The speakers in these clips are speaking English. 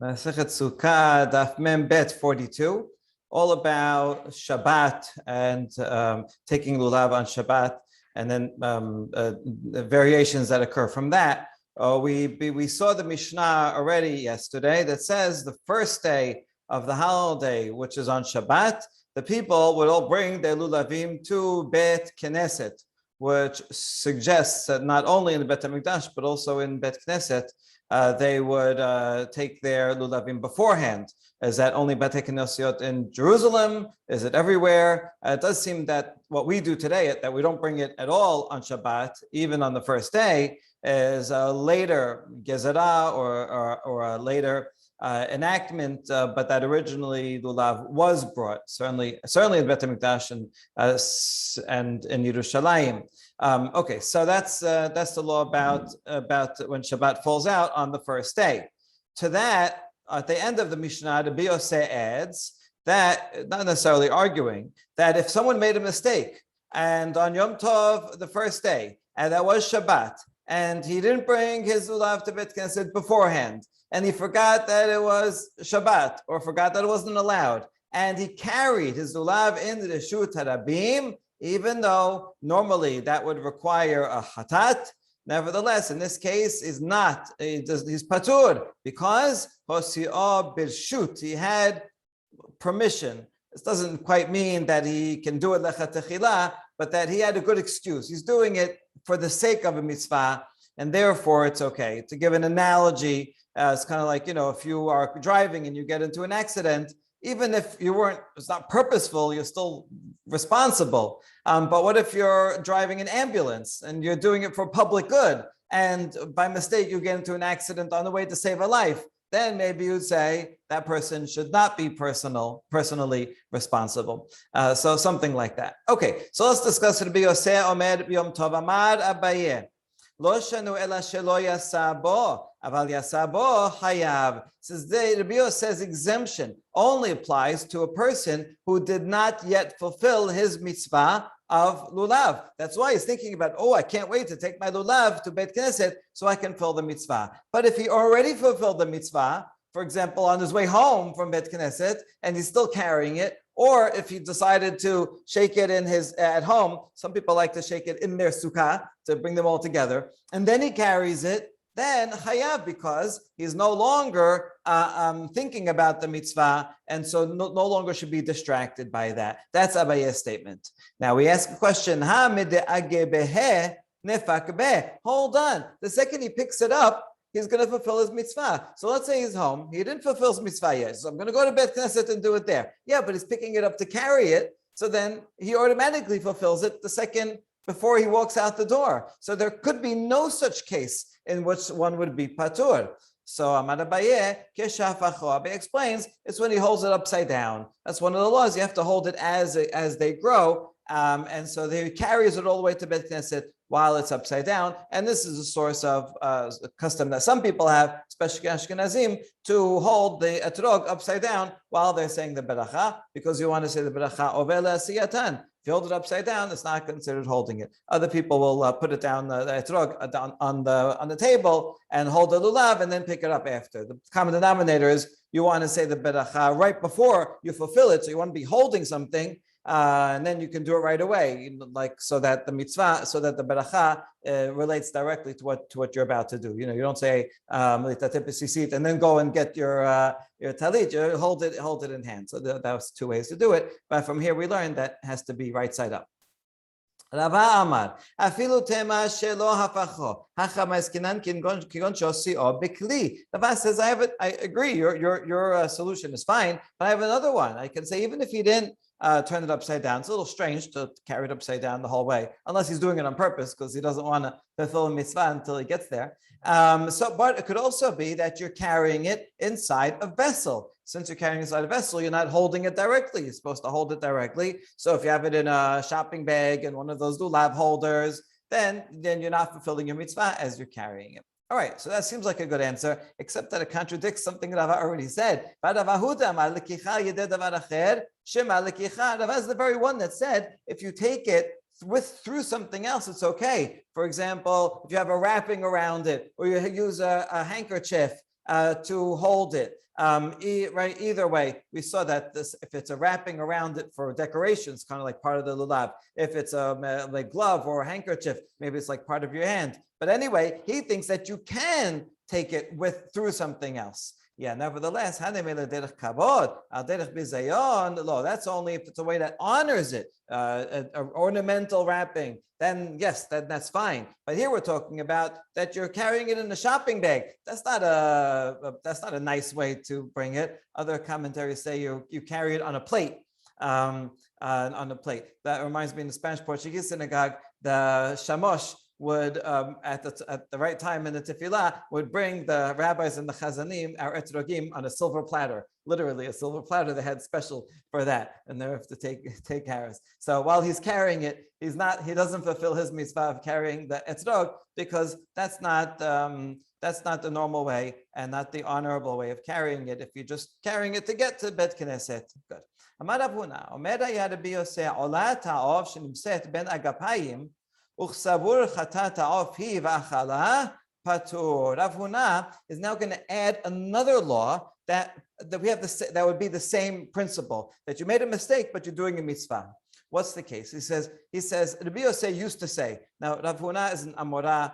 Masechet Sukkah, Daf Mem Bet 42, all about Shabbat and taking lulav on Shabbat, and then the variations that occur from that. We saw the Mishnah already yesterday that says the first day of the holiday, which is on Shabbat, the people would all bring their lulavim to Bet Knesset, which suggests that not only in the Bet HaMikdash, but also in Bet Knesset, they would take their lulavim beforehand. Is that only Bate Knesset in Jerusalem? Is it everywhere? It does seem that what we do today, that we don't bring it at all on Shabbat, even on the first day, is a later gezerah or a later enactment, but that originally lulav was brought, certainly in Bet HaMikdash and in Yerushalayim. Okay, so that's the law about when Shabbat falls out on the first day. To that, at the end of the Mishnah, the Biose adds that, not necessarily arguing, that if someone made a mistake and on Yom Tov, the first day, and that was Shabbat, and he didn't bring his lulav to Bet Knesset beforehand, and he forgot that it was Shabbat, or forgot that it wasn't allowed, and he carried his lulav in the Reshut HaRabim, even though normally that would require a hatat, nevertheless, in this case, he's patur, because Hosi'ah Birshut, he had permission. This doesn't quite mean that he can do it lechatechila, but that he had a good excuse. He's doing it for the sake of a mitzvah, and therefore it's okay. To give an analogy, it's kind of like, if you are driving and you get into an accident, even if it's not purposeful, you're still responsible. But what if you're driving an ambulance and you're doing it for public good, and by mistake you get into an accident on the way to save a life? Then maybe you'd say that person should not be personally responsible. So something like that. Okay, so let's discuss Rabbi Yosef Omer Yom Tov Amar Abaye. Lo shanu ela shelo yasabo, aval yasabo hayav. Says Rabbi Yosef says exemption only applies to a person who did not yet fulfill his mitzvah of lulav. That's why he's thinking about, I can't wait to take my lulav to Bet Knesset so I can fill the mitzvah. But if he already fulfilled the mitzvah, for example, on his way home from Bet Knesset, and he's still carrying it, or if he decided to shake it at home, some people like to shake it in their sukkah to bring them all together, and then he carries it, then hayav, because he's no longer thinking about the mitzvah, and so no longer should be distracted by that. That's Abaye's statement. Now we ask a question, hold on, the second he picks it up, he's going to fulfill his mitzvah. So let's say he's home. He didn't fulfill his mitzvah yet. So I'm going to go to Bet Knesset and do it there. Yeah, but he's picking it up to carry it. So then he automatically fulfills it the second before he walks out the door. So there could be no such case in which one would be patur. So Amar Abaye, Abaye explains, it's when he holds it upside down. That's one of the laws. You have to hold it as they grow. And so he carries it all the way to Bet Knesset while it's upside down. And this is a source of custom that some people have, especially Ashkenazim, to hold the etrog upside down while they're saying the beracha, because you want to say the beracha over le'asiyatan. If you hold it upside down, it's not considered holding it. Other people will put it down, the etrog, down on the table and hold the lulav and then pick it up after. The common denominator is you want to say the beracha right before you fulfill it, so you want to be holding something. And then you can do it right away, so that the mitzvah, so that the beracha relates directly to what you're about to do. You don't say and then go and get your talit. You hold it in hand. So that was two ways to do it. But from here we learned that has to be right side up. Rava Amar, afilu tema shelo hafacho, hachama eskinan kigon shosi o bikli. Rava says, I agree. Your solution is fine, but I have another one. I can say even if you didn't turn it upside down, it's a little strange to carry it upside down the whole way, unless he's doing it on purpose because he doesn't want to fulfill a mitzvah until he gets there. But it could also be that you're carrying it inside a vessel. Since you're carrying inside a vessel, you're not holding it directly. You're supposed to hold it directly. So if you have it in a shopping bag and one of those lulav holders, then you're not fulfilling your mitzvah as you're carrying it. All right, so that seems like a good answer, except that it contradicts something that Rava already said. Rava is the very one that said, if you take it through something else, it's okay. For example, if you have a wrapping around it, or you use a handkerchief to hold it. Right. Either way, we saw that this, if it's a wrapping around it for decorations, kind of like part of the lulav. If it's a like glove or a handkerchief, maybe it's like part of your hand. But anyway, he thinks that you can take it through something else. Yeah, nevertheless, that's only if it's a way that honors it, ornamental wrapping, then yes, that's fine. But here we're talking about that you're carrying it in a shopping bag. That's not a nice way to bring it. Other commentaries say you carry it on a plate. On a plate. That reminds me, in the Spanish Portuguese synagogue, the shamosh would at the right time in the tefillah would bring the rabbis and the chazanim, our etrogim, on a silver platter, literally a silver platter they had special for that, and they have to take harris. So while he's carrying it, he doesn't fulfill his mitzvah of carrying the etrog, because that's not the normal way and not the honorable way of carrying it. If you're just carrying it to get to Bet Knesset, good. Amar Rav Huna, Omer haya Rabbi Yosef, Ola ta'ov shenimset ben agapayim. Rav Huna is now going to add another law that we have that would be the same principle, that you made a mistake, but you're doing a mitzvah. What's the case? He says, Rabbi Yosef used to say, now Rav Huna is an Amorah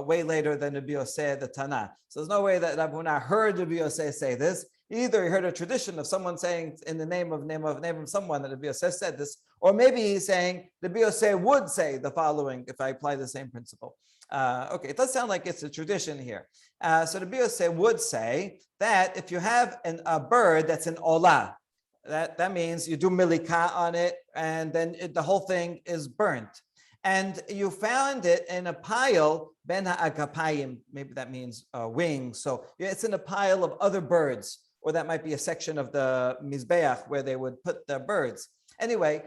way later than Rabbi Yosef the Tana. So there's no way that Rav Huna heard Rabbi Yosef say this. Either he heard a tradition of someone saying in the name of someone that Rabbi Yosef said this, or maybe he's saying Rabbi Yosef would say the following if I apply the same principle. Okay, it does sound like it's a tradition here. So Rabbi Yosef would say that if you have a bird that's an olah, that means you do milika on it, and then the whole thing is burnt. And you found it in a pile, ben ha'agapayim, maybe that means wings. So it's in a pile of other birds, or that might be a section of the mizbeach where they would put the birds. Anyway,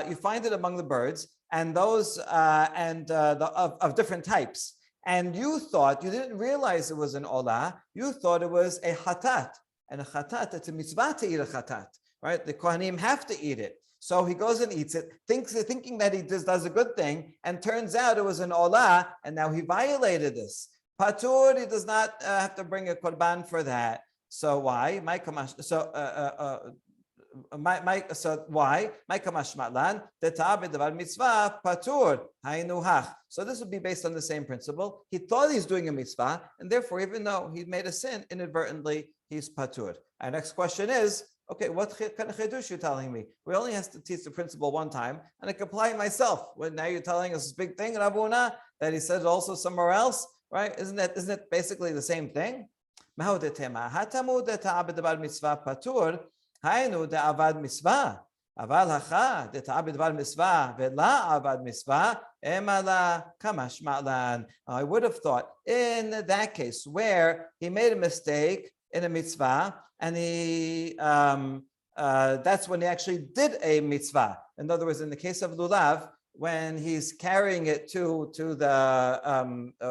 you find it among the birds, and those of different types. And you didn't realize it was an olah. You thought it was a chatat, and a chatat, it's a mitzvah to eat a chatat, right? The kohanim have to eat it. So he goes and eats it, thinking that he does a good thing, and turns out it was an olah, and now he violated this. Patur, he does not have to bring a korban for that. So why? So this would be based on the same principle. He thought he's doing a mitzvah, and therefore, even though he made a sin inadvertently, he's patur. Our next question is, okay, what kind of chidush you're telling me? We only have to teach the principle one time, and I can apply it myself. Well, now you're telling us this big thing, Rav Huna, that he said also somewhere else, right? Isn't it basically the same thing? היינו דעבד מצווה, אבל הכא דתעבד דבר מצווה ולא עבד מצווה, אמא לה כמשמע לן. I would have thought in that case where he made a mistake in a mitzvah, and that's when he actually did a mitzvah. In other words, in the case of lulav, when he's carrying it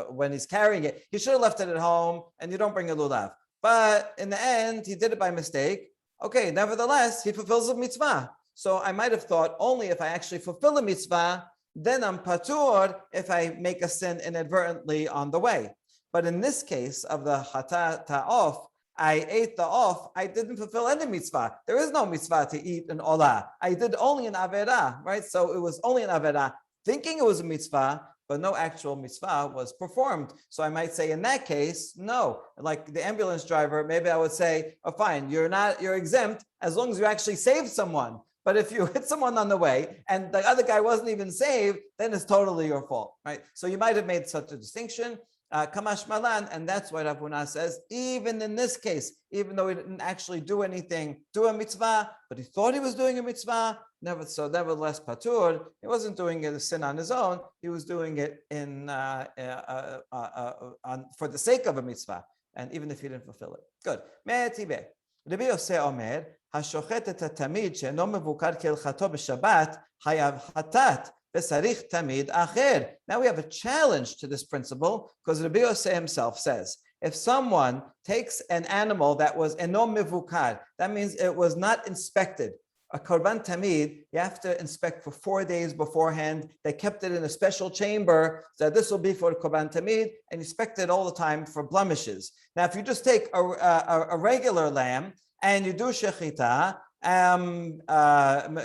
when he's carrying it, he should have left it at home, and you don't bring a lulav. But in the end, he did it by mistake. Okay, nevertheless, he fulfills a mitzvah. So I might have thought only if I actually fulfill a mitzvah, then I'm patur if I make a sin inadvertently on the way. But in this case of the ta'of, I ate the off, I didn't fulfill any mitzvah. There is no mitzvah to eat an olah. I did only an averah, right? So it was only an averah, thinking it was a mitzvah, but no actual mitzvah was performed. So I might say in that case, no. Like the ambulance driver, maybe I would say, oh, fine, you're exempt as long as you actually saved someone. But if you hit someone on the way and the other guy wasn't even saved, then it's totally your fault, right? So you might have made such a distinction, kamash malan, and that's why Rav Huna says, even in this case, even though he didn't actually do a mitzvah, but he thought he was doing a mitzvah, nevertheless, patur, he wasn't doing a sin on his own. He was doing it for the sake of a mitzvah, and even if he didn't fulfill it. Good. Rabbi Yosef Omer, השוחט את התמיד שאינו מבוקר כהלכתו בשבת, חייב חטאת וצריך תמיד אחר. Now we have a challenge to this principle, because Rabbi Yosef himself says, if someone takes an animal that was eno mevukar, that means it was not inspected. A korban tamid, you have to inspect for 4 days beforehand. They kept it in a special chamber, so this will be for korban tamid, and inspect it all the time for blemishes. Now, if you just take a regular lamb and you do shechita,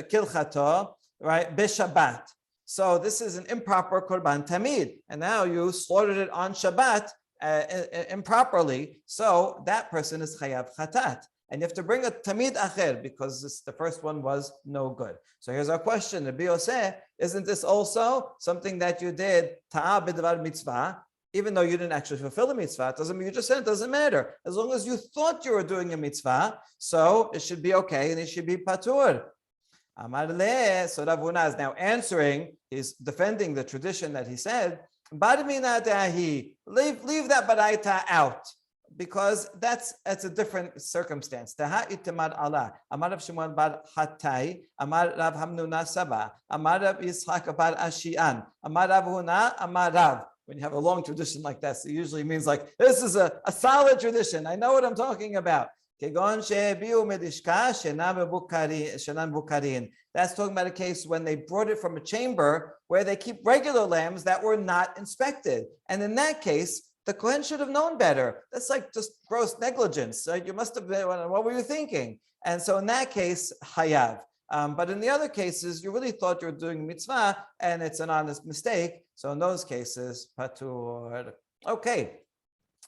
kilchato, right, b'Shabbat. So this is an improper korban tamid, and now you slaughtered it on Shabbat improperly. So that person is chayav chatat. And you have to bring a tamid acher because the first one was no good. So here's our question. Rabbi Yosef, isn't this also something that you did ta'a b'dvar mitzvah, even though you didn't actually fulfill the mitzvah? It doesn't mean you just said it doesn't matter. As long as you thought you were doing a mitzvah, so it should be okay and it should be patur. Amar le, so Rav Huna is now answering. He's defending the tradition that he said, bar mina dahi, leave that baraita out, because that's a different circumstance. Taha itamad Allah. Amar Rav Shimon bar Hattai, Amar Rav Hamnuna Saba, Amar Rav Yitzchak bar Ashian, Amar Rav Huna, Amar Rav. When you have a long tradition like this, it usually means like, this is a solid tradition. I know what I'm talking about. That's talking about a case when they brought it from a chamber where they keep regular lambs that were not inspected. And in that case, the Kohen should have known better. That's like just gross negligence. You must have been, what were you thinking? And so in that case, hayav. But in the other cases, you really thought you were doing mitzvah and it's an honest mistake. So in those cases, patur. Okay.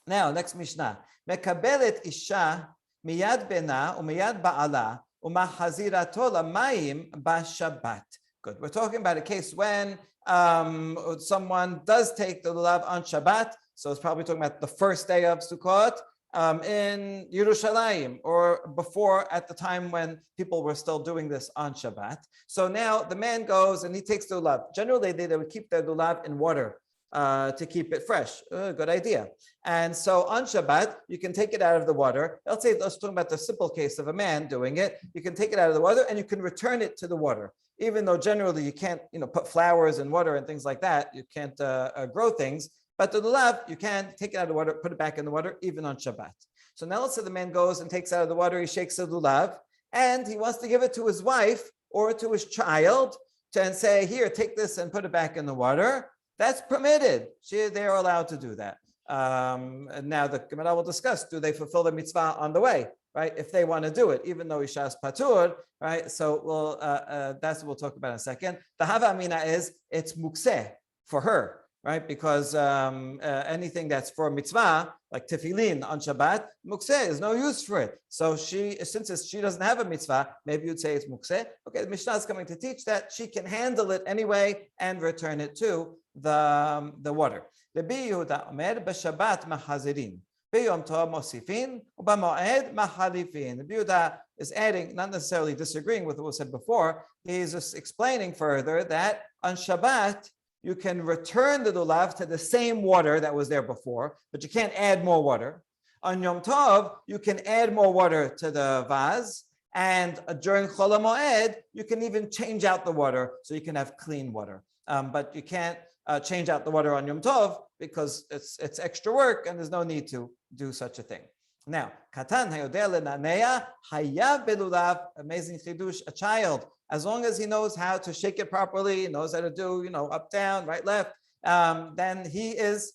Now, next Mishnah. Mekabelet isha miyad bena umiyad ba'ala umahazirato lamayim ba'shabbat. Good. We're talking about a case when someone does take the lulav on Shabbat. So it's probably talking about the first day of Sukkot in Yerushalayim, or before, at the time when people were still doing this on Shabbat. So now the man goes and he takes the lulav. Generally, they would keep their lulav in water to keep it fresh. Good idea. And so on Shabbat, you can take it out of the water. Let's talk about the simple case of a man doing it. You can take it out of the water and you can return it to the water. Even though generally you can't, put flowers in water and things like that. You can't grow things. But the lulav, you can take it out of the water, put it back in the water, even on Shabbat. So now let's say the man goes and takes out of the water, he shakes the lulav, and he wants to give it to his wife or to his child and say, here, take this and put it back in the water. That's permitted. They are allowed to do that. Now the Gemara will discuss, do they fulfill the mitzvah on the way, right? If they want to do it, even though Ishas patur, right? So that's what we'll talk about in a second. The hava amina is, it's mukseh for her, right? Because anything that's for mitzvah, like tefillin on Shabbat, mukseh is no use for it. So since she doesn't have a mitzvah, maybe you'd say it's mukseh. Okay, the Mishnah is coming to teach that she can handle it anyway and return it to the water. Rabbi Yehuda Omer b'Shabbat mahazirin, b'Yom Tov mosifin, u'b'moed mahalifin. Rabbi Yehuda is adding, not necessarily disagreeing with what was said before. He's just explaining further that on Shabbat you can return the lulav to the same water that was there before, but you can't add more water. On Yom Tov, you can add more water to the vase, and during Chol HaMoed, you can even change out the water so you can have clean water. But you can't change out the water on Yom Tov because it's extra work and there's no need to do such a thing. Now, Katan hayodeh lenaneya hayav belulav, amazing chidush, a child, as long as he knows how to shake it properly, knows how to do, up, down, right, left, then he is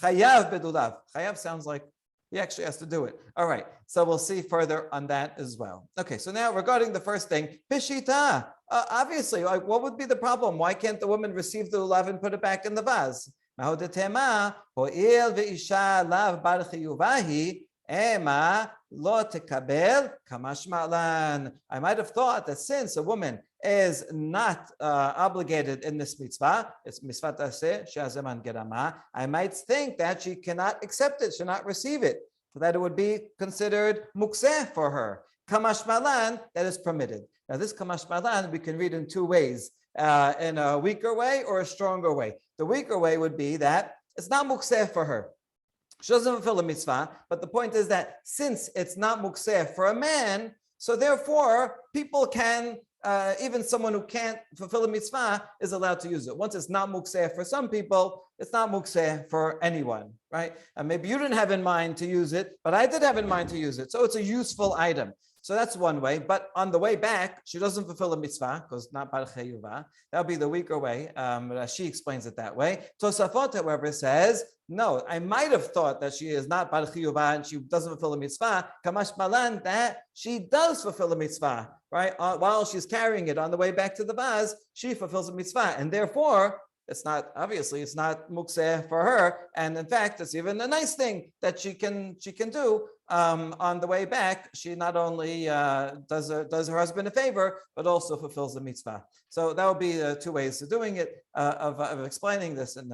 chayav belulav. Chayav sounds like he actually has to do it. All right, so we'll see further on that as well. Okay, so now regarding the first thing, pishita. Obviously, like, what would be the problem? Why can't the woman receive the lulav and put it back in the vase? Ema lo tekabel kamashmalan. I might have thought that since a woman is not obligated in this mitzvah, it's mitzvah taseh she'azeman gerama, I might think that she cannot accept it, should not receive it, that it would be considered mukseh for her. Kamashmalan, that is permitted. Now this kamashmalan we can read in two ways, in a weaker way or a stronger way. The weaker way would be that it's not mukseh for her. She doesn't fulfill the mitzvah, but the point is that since it's not mukseh for a man, so therefore people can, even someone who can't fulfill the mitzvah is allowed to use it. Once it's not mukseh for some people, it's not mukseh for anyone, right? And maybe you didn't have in mind to use it, but I did have in mind to use it. So it's a useful item. So that's one way. But on the way back, she doesn't fulfill a mitzvah because not bar chayuva. That'll be the weaker way. She explains it that way. Tosafot, however, says, no, I might have thought that she is not bar chiyuva and she doesn't fulfill a mitzvah. Kamash malan, that she does fulfill a mitzvah, right? While she's carrying it on the way back to the vase, she fulfills a mitzvah, and therefore it's not mukseh for her. And in fact, it's even a nice thing that she can do on the way back. She not only does her husband a favor, but also fulfills the mitzvah. So that would be two ways of doing it, of explaining this, and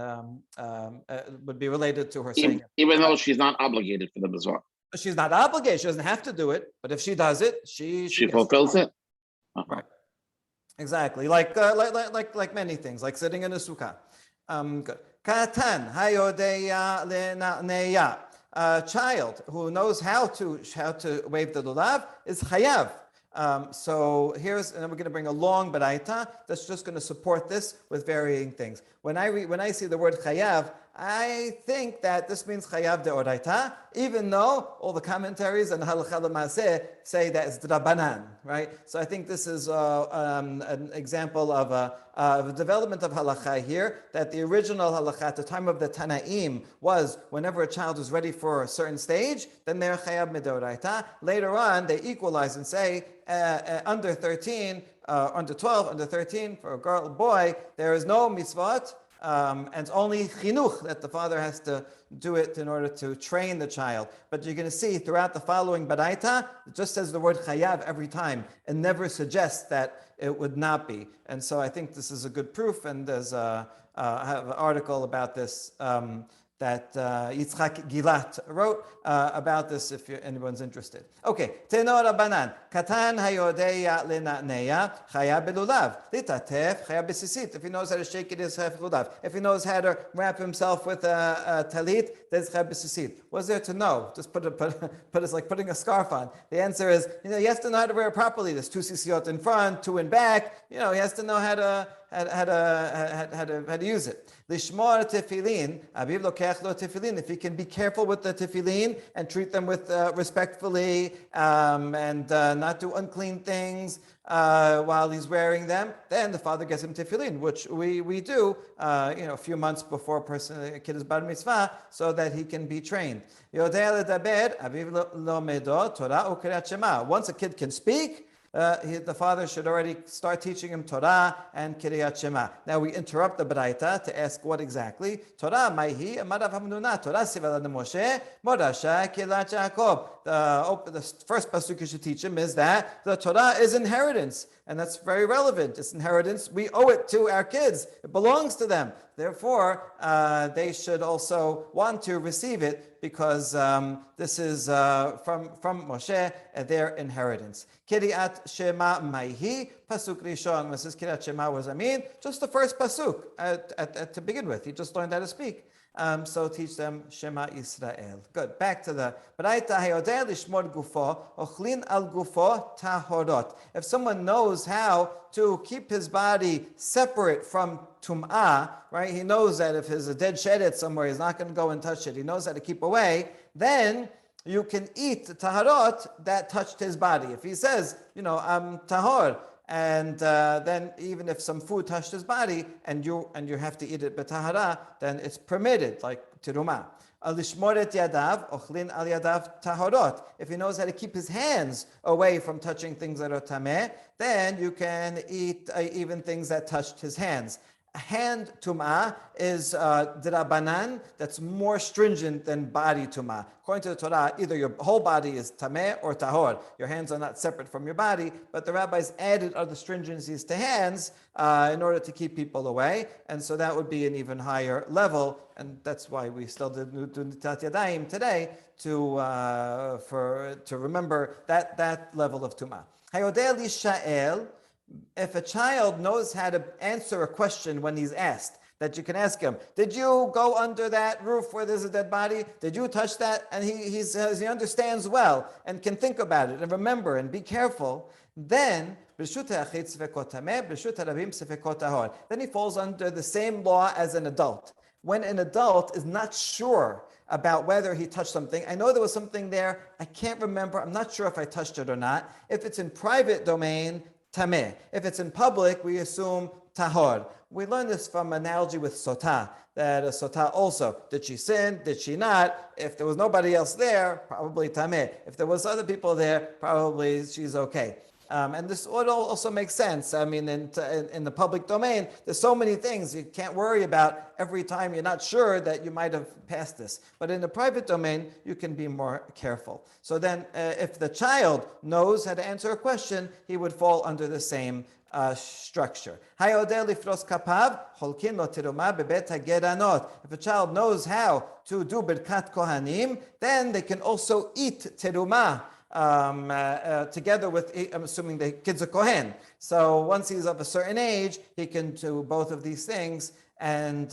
would be related to her saying it. Even though she's not obligated for the mitzvah. She's not obligated. She doesn't have to do it, but if she does it, she fulfills it. Right. Exactly. Like many things, like sitting in a sukkah. Good. Katan hayodeya lenaneya. A child who knows how to wave the lulav is chayav. So here's, and then we're going to bring a long baraita that's just going to support this with varying things. When I see the word chayav, I think that this means chayav deoraita, even though all the commentaries and halacha l'maaseh say that it's drabanan, right? So I think this is an example of a development of halacha here, that the original halacha at the time of the Tanaim was whenever a child is ready for a certain stage, then they're chayav midoraita. Later on, they equalize and say under 13, under 12, under 13, for a girl or boy, there is no mitzvot, and it's only chinuch that the father has to do it in order to train the child. But you're going to see throughout the following baraita, it just says the word chayav every time and never suggests that it would not be. And so I think this is a good proof, and there's I have an article about this that Yitzchak Gilat wrote about this, if anyone's interested. Okay, Tenor Rabbanan, Katan hayodeya lenaneya chaya belulav, litatef chaya besisit. If he knows how to shake it, is chaya belulav. If he knows how to wrap himself with a talit, there's chaya besisit. What's there to know? Just put it's like putting a scarf on. The answer is, he has to know how to wear it properly. There's 2 sisiot in front, 2 in back. He has to know how to use it. Lishmor tefillin, aviv lokech lo tefillin. If he can be careful with the tefillin and treat them with respectfully, and not do unclean things while he's wearing them, then the father gets him tefillin, which we do, a few months before a kid is bar mitzvah, so that he can be trained. Once a kid can speak, the father should already start teaching him Torah and Kiryat Shema. Now we interrupt the Baraita to ask what exactly. Torah, Maihi, Amarav Hamnuna, Torah Sivala Moshe, Modasha, Kiryat Yaakov. The first pasuk you should teach him is that the Torah is inheritance. And that's very relevant. It's inheritance. We owe it to our kids. It belongs to them. Therefore, they should also want to receive it, because this is from Moshe, their inheritance. Kiryat Shema Maihi, pasuk rishon. When says Kiryat Shema, was just the first pasuk to begin with. He just learned how to speak. So teach them Shema Israel. Good. Back to the Baraita hayodeh lishmor gufo ochlin al gufo tahorot. If someone knows how to keep his body separate from tum'ah, right? He knows that if there's a dead shedet somewhere, he's not going to go and touch it. He knows how to keep away. Then you can eat taharot that touched his body. If he says, I'm tahor, and then even if some food touched his body and you have to eat it b'tahara, then it's permitted, like tiruma. Alishmoret yadav ochlin al yadav tahorot. If he knows how to keep his hands away from touching things that are tameh, then you can eat even things that touched his hands. Hand tum'ah is drabanan, that's more stringent than body tum'ah. According to the Torah, either your whole body is tameh or tahor. Your hands are not separate from your body, but the rabbis added other stringencies to hands in order to keep people away, and so that would be an even higher level, and that's why we still do Netilat Yadayim today to remember that level of tum'ah. Hayodeh lisha'el. If a child knows how to answer a question when he's asked, that you can ask him, did you go under that roof where there's a dead body? Did you touch that? And he understands well and can think about it and remember and be careful. Then he falls under the same law as an adult. When an adult is not sure about whether he touched something. I know there was something there. I can't remember. I'm not sure if I touched it or not. If it's in private domain, tameh. If it's in public, we assume tahor. We learned this from analogy with sotah, that a sotah also, did she sin, did she not? If there was nobody else there, probably tameh. If there was other people there, probably she's okay. And this also makes sense. I mean, in the public domain, there's so many things you can't worry about every time you're not sure that you might have passed this. But in the private domain, you can be more careful. So then, if the child knows how to answer a question, he would fall under the same structure. If a child knows how to do birkat kohanim, then they can also eat terumah. Together with, I'm assuming the kid's a kohen. So once he's of a certain age, he can do both of these things and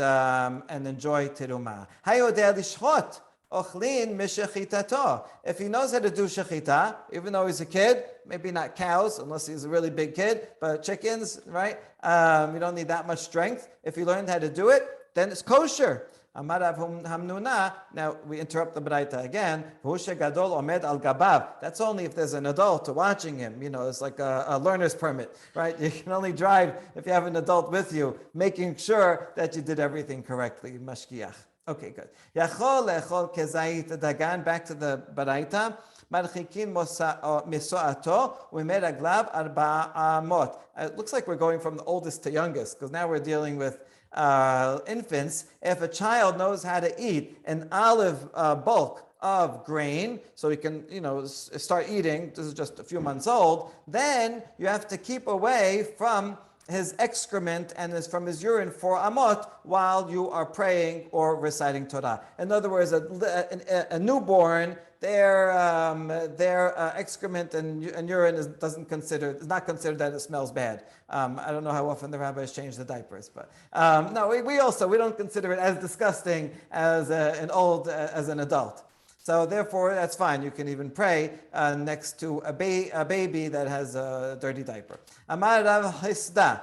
enjoy terumah. If he knows how to do shechita, even though he's a kid, maybe not cows, unless he's a really big kid, but chickens, right? You don't need that much strength. If he learned how to do it, then it's kosher. Now we interrupt the Baraita again. That's only if there's an adult watching him. You know, it's like a learner's permit, right? You can only drive if you have an adult with you, making sure that you did everything correctly. Mashkiach. Okay, good. Yachol lechol kezait dagan. Back to the Baraita. Marchikin misoato u'meraglav arba'amot. It looks like we're going from the oldest to youngest, because now we're dealing with infants. If a child knows how to eat an olive bulk of grain, so he can, start eating, this is just a few months old, then you have to keep away from his excrement and from his urine for amot while you are praying or reciting Torah. In other words, a newborn, their excrement and urine is not considered that it smells bad. I don't know how often the rabbis change the diapers, but no, we don't consider it as disgusting as an adult. So therefore, that's fine. You can even pray next to a baby that has a dirty diaper. Amar Rav Hisda,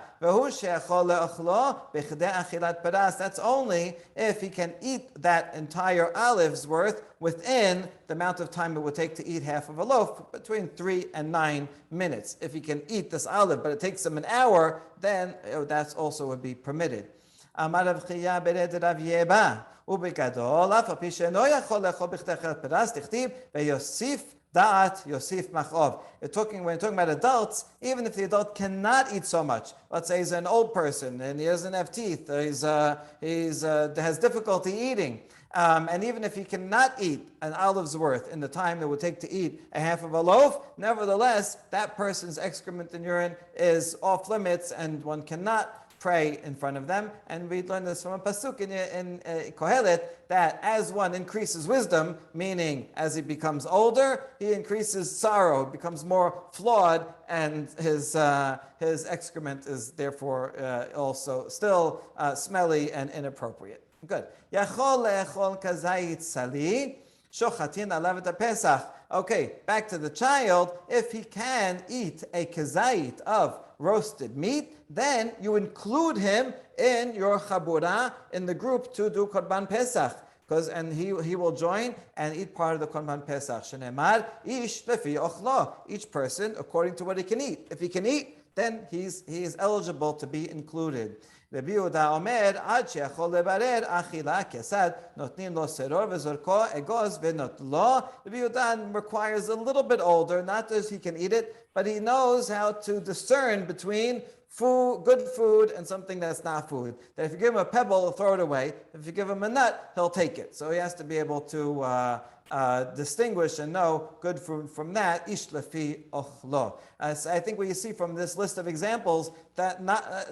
that's only if he can eat that entire olive's worth within the amount of time it would take to eat half of a loaf, between 3 and 9 minutes. If he can eat this olive, but it takes him an hour, then that also would be permitted. Amar Rav Chiya bered Rav Yeba. ובגדול, אף על פי שאינו יכול לאכול בכדי אכילת פרס, תכתיב, ויוסיף דעת, יוסיף מכאוב. When you're talking about adults, even if the adult cannot eat so much, let's say he's an old person and he doesn't have teeth, has difficulty eating, and even if he cannot eat an olive's worth in the time it would take to eat a half of a loaf, nevertheless, that person's excrement and urine is off limits and one cannot pray in front of them. And we learn this from a pasuk in Kohelet, that as one increases wisdom, meaning as he becomes older, he increases sorrow, becomes more flawed, and his excrement is therefore also still smelly and inappropriate. Good. Yachol le'echol kazayit sali, shochatin alavet Pesach. Okay, back to the child. If he can eat a kazayit of roasted meat, then you include him in your chabura, in the group to do Korban Pesach. And he will join and eat part of the Korban Pesach. Shenemar, ish lefi ochlo. Each person according to what he can eat. If he can eat, then he is eligible to be included. Rabbi Yehuda Omer, ad she'achol lebarer achila kesad, notnin lo seror vezorko egoz venot lo. Rabbi Yehuda requires a little bit older, not that he can eat it, but he knows how to discern between good food and something that's not food. That if you give him a pebble, he'll throw it away. If you give him a nut, he'll take it. So he has to be able to distinguish and know good food from that. Ish lefi ochlo. So I think what you see from this list of examples, that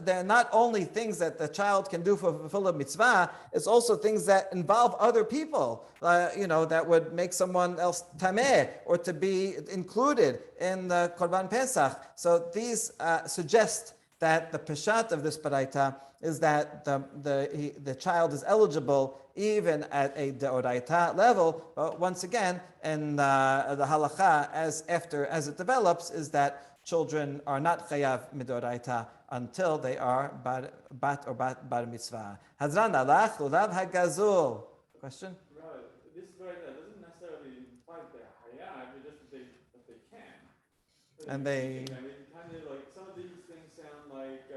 they're not only things that the child can do for fulfill a mitzvah, it's also things that involve other people, that would make someone else tameh or to be included in the Korban Pesach. So these suggest that the peshat of this baraita is that the child is eligible even at a deoraita level. But once again, in the halacha, as it develops, is that children are not chayav midoraita until they are bat bar mitzvah. Hazran alach lulav hagazul. Question? Right. And they. I mean, kind of like some of these things sound like,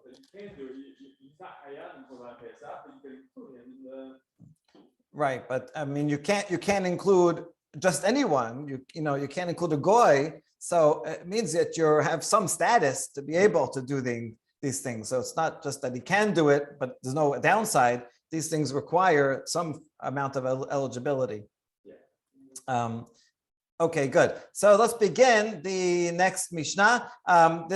that you can do it. He's not hayat until that Pesach, but you can include him in the. Right, but I mean, you can't include just anyone. You can't include a goy. So it means that you have some status to be able to do these things. So it's not just that he can do it, but there's no downside. These things require some amount of eligibility. Yeah. Okay, good. So let's begin the next Mishnah.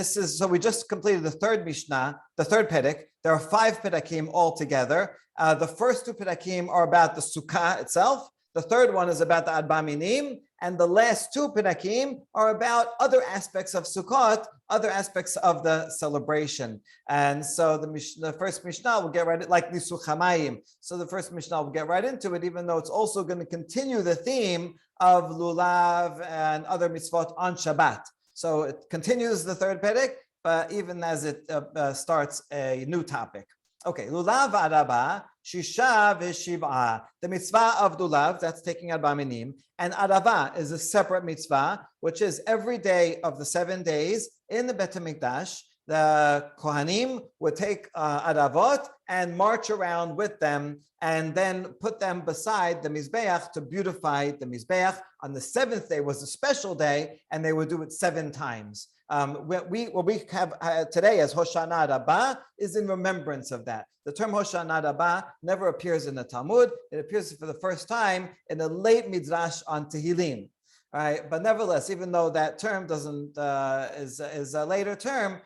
So we just completed the third Mishnah, the third Perek. There are 5 Perekim altogether. The first 2 Perekim are about the Sukkah itself. The third one is about the Arba Minim, and the last 2 Perekim are about other aspects of Sukkot, other aspects of the celebration. And so the first Mishnah will get right, like Nisu Chamayim. So the first Mishnah will get right into it, even though it's also going to continue the theme of Lulav and other mitzvot on Shabbat. So it continues the third Perek, but even as it starts a new topic. Okay, Lulav Araba, Shisha v'Shiv'a. The mitzvah of Lulav, that's taking Arba Minim, and Arava is a separate mitzvah, which is every day of the 7 days in the Bet HaMikdash. The Kohanim would take Aravot and march around with them and then put them beside the Mizbeach to beautify the Mizbeach. On the 7th day was a special day, and they would do it 7 times. What we have today as Hoshana Rabbah is in remembrance of that. The term Hoshana Rabbah never appears in the Talmud. It appears for the first time in the late Midrash on Tehillim. All right, but nevertheless, even though that term is a later term,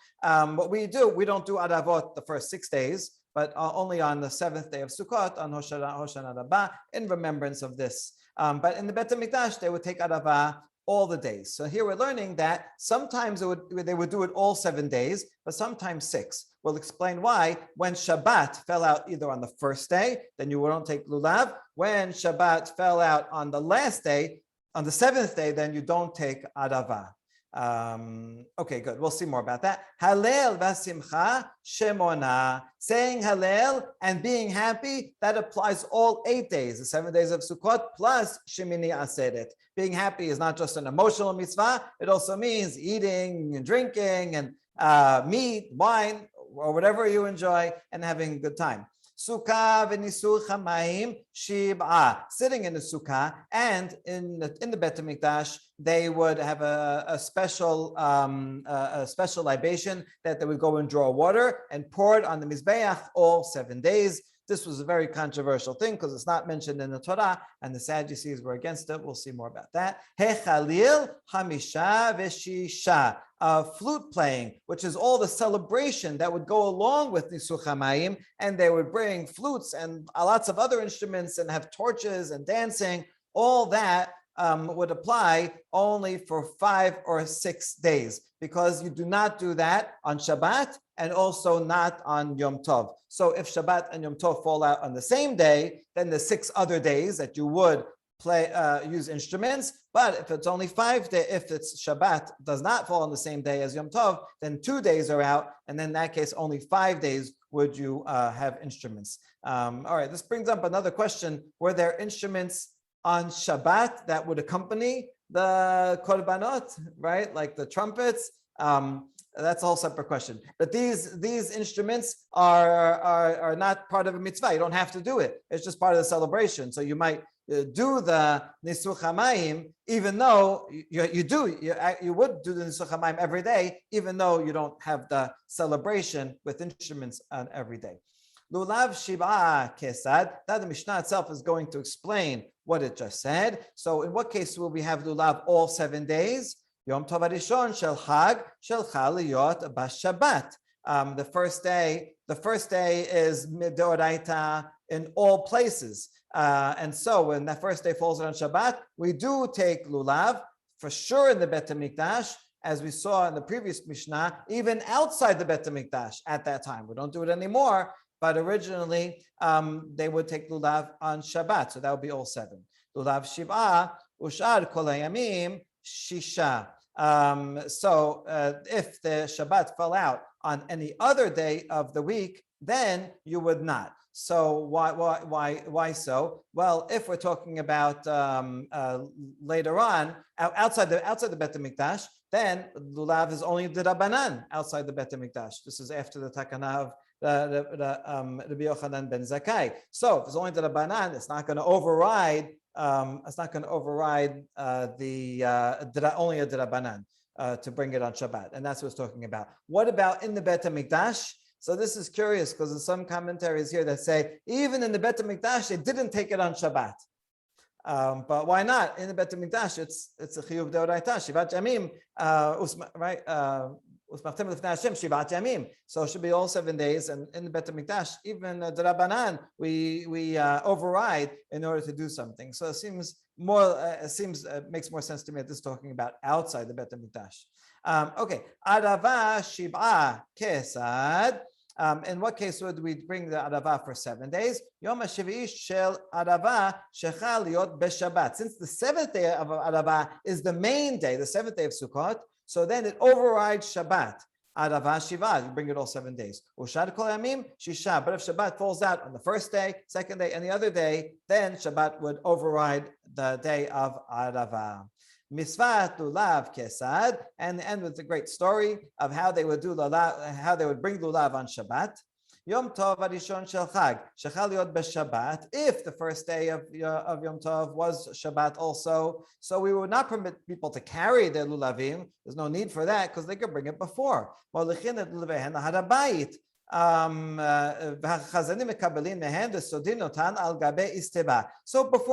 what we don't do Aravot the first 6 days, but only on the 7th day of Sukkot, on Hoshana Rabbah, in remembrance of this. But in the Bet HaMikdash, they would take Aravah all the days. So here we're learning that sometimes they would do it all 7 days, but sometimes 6. We'll explain why. When Shabbat fell out either on the first day, then you won't take Lulav. When Shabbat fell out on the last day, on the 7th day, then you don't take Arava. Okay, good. We'll see more about that. Halel v'simcha shemona. Saying Halel and being happy, that applies all 8 days, the 7 days of Sukkot plus Shemini Aseret. Being happy is not just an emotional mitzvah, it also means eating and drinking and meat, wine, or whatever you enjoy, and having a good time. Sukkah v'nisu chamayim shib'a. Sitting in the sukkah and in the Bet HaMikdash, they would have a special libation that they would go and draw water and pour it on the mizbeach all 7 days. This was a very controversial thing because it's not mentioned in the Torah, and the Sadducees were against it. We'll see more about that. Hechalil hamisha v'shisha. Flute playing, which is all the celebration that would go along with Nisu Chamayim, and they would bring flutes and lots of other instruments and have torches and dancing. All that would apply only for 5 or 6 days, because you do not do that on Shabbat and also not on Yom Tov. So if Shabbat and Yom Tov fall out on the same day, then the 6 other days that you would use instruments. But if it's only 5 days, if it's Shabbat does not fall on the same day as Yom Tov, then 2 days are out, and then in that case only 5 days would you have instruments. All right, this brings up another question: were there instruments on Shabbat that would accompany the korbanot, right? Like the trumpets. That's a whole separate question. But these instruments are not part of a mitzvah. You don't have to do it. It's just part of the celebration. So you might do the Nisu Chamayim, even though you would do the Nisu Chamayim every day, even though you don't have the celebration with instruments on every day. Lulav Shib'a Kesad. That the Mishnah itself is going to explain what it just said. So in what case will we have Lulav all 7 days? Yom Tov Arishon Shel Chag Shel Chaliyot Bas Shabbat. The first day is Midoraita in all places. And so when that first day falls on Shabbat, we do take Lulav for sure in the Bet HaMikdash, as we saw in the previous Mishnah, even outside the Bet HaMikdash at that time. We don't do it anymore, but originally they would take Lulav on Shabbat, so that would be all 7. Lulav Shiv'a, Ushar Kol Hayamim, Shisha. So if the Shabbat fell out on any other day of the week, then you would not. So why so? Well, if we're talking about later on outside the Bet HaMikdash, then lulav is only the Rabbanan outside the Bet HaMikdash. This is after the Takana of Rabbi Yochanan ben Zakkai. So if it's only the Rabbanan, it's not going to override. It's not going to override only a Rabbanan to bring it on Shabbat, and that's what it's talking about. What about in the Bet HaMikdash? So this is curious because there's some commentaries here that say even in the Bet HaMikdash they didn't take it on Shabbat. But why not? In the Bet HaMikdash, it's a chiyuv deoraita, shivat yamim, right? Usmachtem lefnei Hashem shivat yamim. So it should be all 7 days. And in the Bet HaMikdash, even the Rabbanan, we override in order to do something. So it seems makes more sense to me that this is talking about outside the Bet HaMikdash. Okay, Arava Shib'a Kesad. In what case would we bring the Arava for 7 days? Yom HaShevi'i Shel Arava Shechal Liot B'Shabbat. Since the 7th day of Arava is the main day, the 7th day of Sukkot, so then it overrides Shabbat. Arava Shiva, you bring it all 7 days. Ushad Kol Yamim Shisha. But if Shabbat falls out on the first day, second day, and the other day, then Shabbat would override the day of Arava. Misvat lulav kesad, and the end with a great story of how they would do lulav, how they would bring lulav on Shabbat. Yom Tov Arishon Shel Chag Shechal Yod B'Shabbat. If the first day of Yom Tov was Shabbat also, so we would not permit people to carry their lulavim. There's no need for that because they could bring it before. So before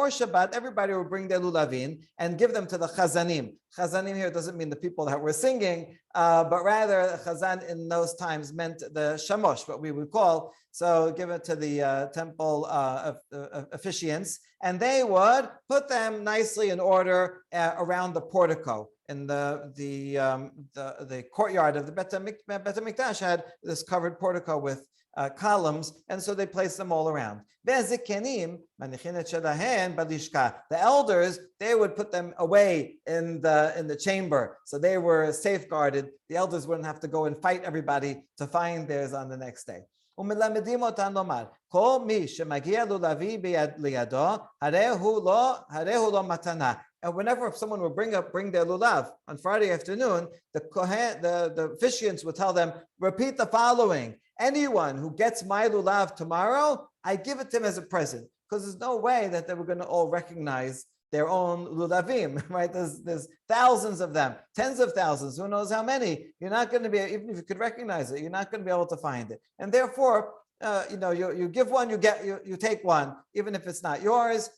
Shabbat, everybody will bring their lulavim and give them to the chazanim. Chazanim here doesn't mean the people that were singing, but rather chazan in those times meant the shamosh, what we would call. So give it to the temple officiants, and they would put them nicely in order around the portico. In the courtyard of the Bet HaMikdash had this covered portico with columns, and so they placed them all around. The elders, they would put them away in the chamber, so they were safeguarded. The elders wouldn't have to go and fight everybody to find theirs on the next day. ומלמדים אותן לומר, כל מי שמגיע לולבי לידו, הרי הוא לא מתנה. And whenever someone would bring their lulav on Friday afternoon, the officiants would tell them, repeat the following: anyone who gets my lulav tomorrow, I give it to him as a present. Because there's no way that they were going to all recognize their own lulavim, right? There's thousands of them, tens of thousands, who knows how many. You're not going to be, even if you could recognize it, you're not going to be able to find it. And therefore, you give one, you take one, even if it's not yours.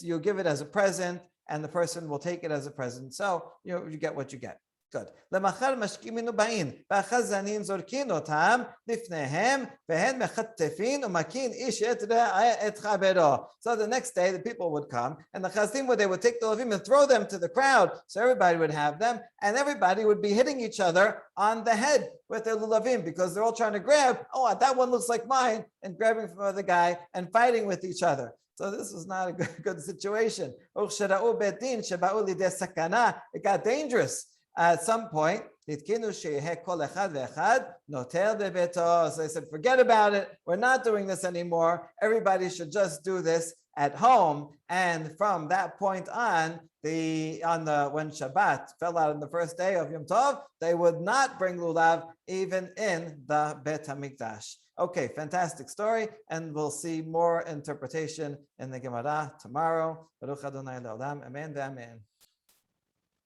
You give it as a present, and the person will take it as a present. So you get what you get. Good. So the next day the people would come, and the chazim they would take the levim and throw them to the crowd, so everybody would have them, and everybody would be hitting each other on the head with their lulavim because they're all trying to grab. Oh, that one looks like mine, and grabbing from the other guy and fighting with each other. So this was not a good situation. It got dangerous. At some point, so they said, forget about it. We're not doing this anymore. Everybody should just do this at home. And from that point on, when Shabbat fell out on the first day of Yom Tov, they would not bring lulav even in the Bet HaMikdash. Okay, fantastic story, and we'll see more interpretation in the Gemara tomorrow. Baruch Adonai Le'olam. Amen.